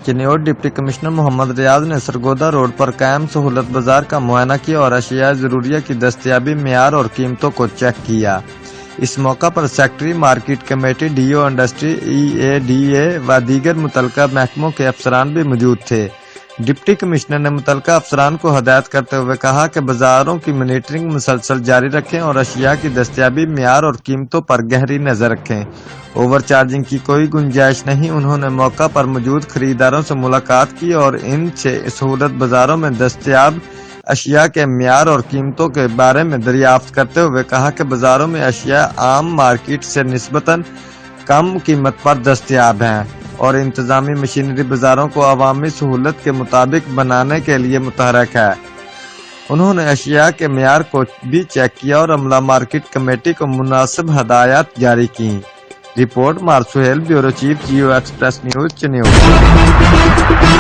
Chiniot deputy commissioner Mohammad रियाज ने Sargodha road पर कायम सहूलत बाजार का मुआयना किया और अशिया ज़रूरिया की दस्तयाबी, मेयार और कीमतों को चेक किया। इस मौका पर secretary market committee, DO industry, EADA व दीगर मुतलका महकमों के अफसरान भी मौजूद थे। डिप्टी कमिश्नर ने मुतलका अफसरान को हदायत करते हुए कहा कि बाजारों की मॉनिटरिंग मुसलसल जारी रखें और अशिया की दस्तयाबी, मेयार और कीमतों पर गहरी नजर रखें। ओवर चार्जिंग की कोई गुंजाइश नहीं। उन्होंने मौका पर मौजूद खरीदारों से मुलाकात की और इनसे सहूलत बाजारों में दस्तयाब अशिया के मेयार और कीमतों के बारे में दरियाफ्त करते हुए कहा कि बाजारों में अशिया आम मार्केट से निस्बतन कम कीमत पर दस्तयाब हैं और इंतजामी मशीनरी बाजारों को अवामी सहूलत के मुताबिक बनाने के लिए मुतहरक है। उन्होंने अशिया के मेयार को भी चेक किया और अमला मार्केट कमेटी को मुनासिब हदायत जारी की। रिपोर्ट मार सुहेल, ब्यूरो चीफ, जियो एक्सप्रेस न्यूज, चनियोट।